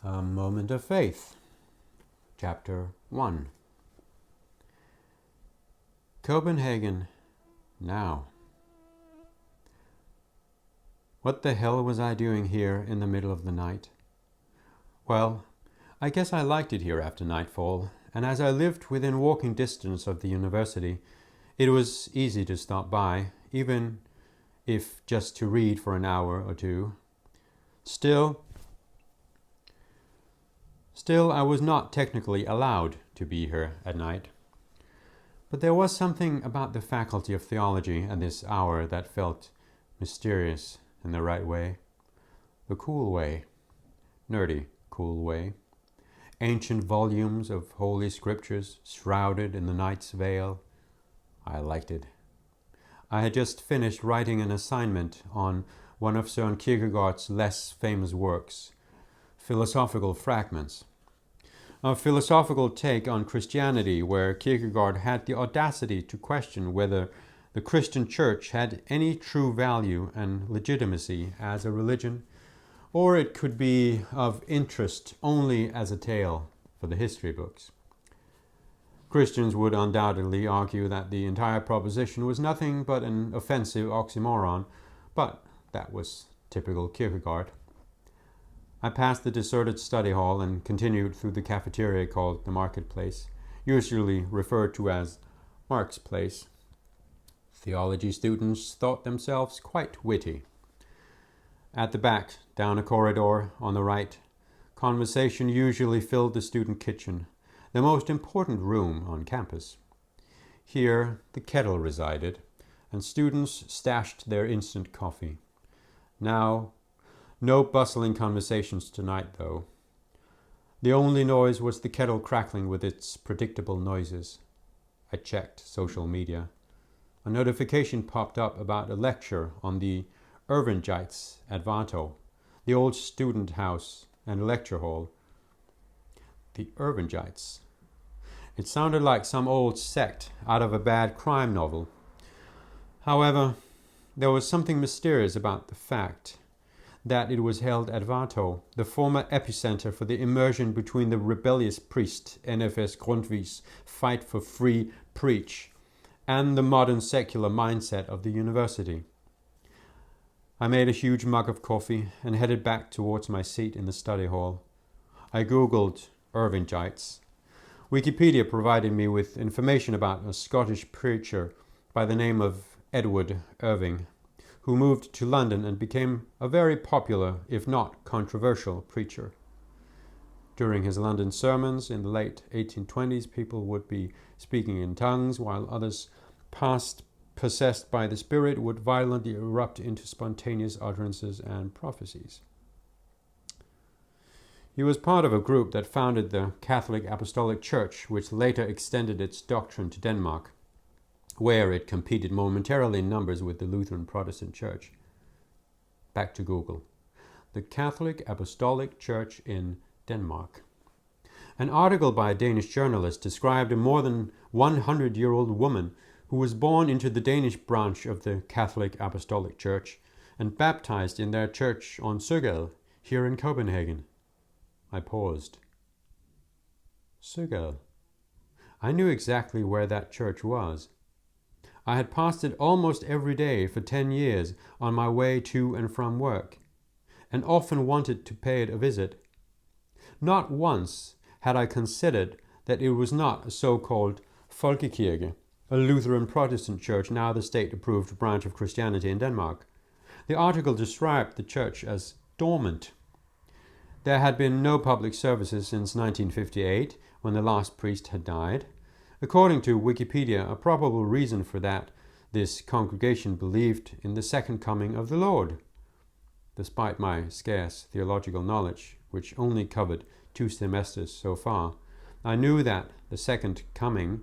A Moment of Faith, Chapter 1. Copenhagen now. What the hell was I doing here in the middle of the night? Well, I guess I liked it here after nightfall, and as I lived within walking distance of the university, it was easy to stop by, even if just to read for an hour or two. Still, I was not technically allowed to be here at night. But there was something about the faculty of theology at this hour that felt mysterious in the right way. The cool way. Nerdy, cool way. Ancient volumes of holy scriptures shrouded in the night's veil. I liked it. I had just finished writing an assignment on one of Søren Kierkegaard's less famous works, Philosophical Fragments. A philosophical take on Christianity where Kierkegaard had the audacity to question whether the Christian church had any true value and legitimacy as a religion, or it could be of interest only as a tale for the history books. Christians would undoubtedly argue that the entire proposition was nothing but an offensive oxymoron, but that was typical Kierkegaard. I passed the deserted study hall and continued through the cafeteria called the Marketplace, usually referred to as Mark's Place. Theology students thought themselves quite witty. At the back, down a corridor on the right, conversation usually filled the student kitchen, the most important room on campus. Here, the kettle resided, and students stashed their instant coffee. Now, no bustling conversations tonight, though. The only noise was the kettle crackling with its predictable noises. I checked social media. A notification popped up about a lecture on the Irvingites at Varto, the old student house and lecture hall. The Irvingites. It sounded like some old sect out of a bad crime novel. However, there was something mysterious about the fact that it was held at Varto, the former epicenter for the immersion between the rebellious priest NFS Grundtvig's fight for free preach and the modern secular mindset of the university. I made a huge mug of coffee and headed back towards my seat in the study hall. I googled Irvingites. Wikipedia provided me with information about a Scottish preacher by the name of Edward Irving, who moved to London and became a very popular, if not controversial, preacher. During his London sermons in the late 1820s, people would be speaking in tongues, while others, possessed by the Spirit, would violently erupt into spontaneous utterances and prophecies. He was part of a group that founded the Catholic Apostolic Church, which later extended its doctrine to Denmark, where it competed momentarily in numbers with the Lutheran Protestant Church. Back to Google. The Catholic Apostolic Church in Denmark. An article by a Danish journalist described a more than 100-year-old woman who was born into the Danish branch of the Catholic Apostolic Church and baptized in their church on Søgel, here in Copenhagen. I paused. Søgel. I knew exactly where that church was. I had passed it almost every day for 10 years on my way to and from work, and often wanted to pay it a visit. Not once had I considered that it was not a so-called Folkekirke, a Lutheran Protestant church, now the state-approved branch of Christianity in Denmark. The article described the church as dormant. There had been no public services since 1958, when the last priest had died. According to Wikipedia, a probable reason for that, this congregation believed in the second coming of the Lord. Despite my scarce theological knowledge, which only covered 2 semesters so far, I knew that the second coming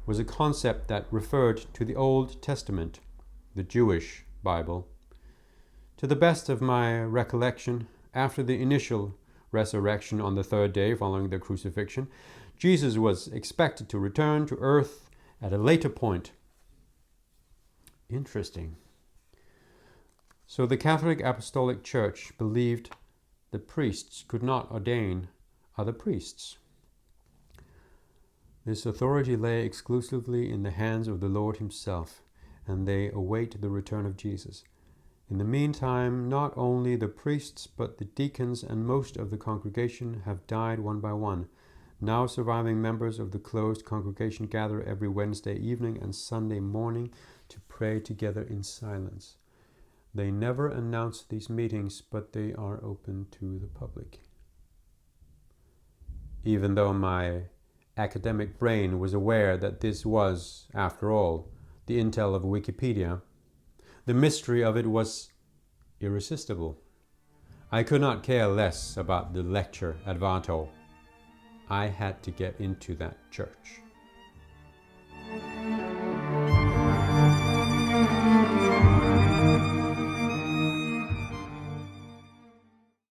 was a concept that referred to the Old Testament, the Jewish Bible. To the best of my recollection, after the initial resurrection on the 3rd day following the crucifixion, Jesus was expected to return to earth at a later point. Interesting. So the Catholic Apostolic Church believed the priests could not ordain other priests. This authority lay exclusively in the hands of the Lord himself, and they await the return of Jesus. In the meantime, not only the priests, but the deacons and most of the congregation have died one by one. Now surviving members of the closed congregation gather every Wednesday evening and Sunday morning to pray together in silence. They never announce these meetings, but they are open to the public. Even though my academic brain was aware that this was, after all, the intel of Wikipedia, the mystery of it was irresistible. I could not care less about the lecture at Varto. I had to get into that church.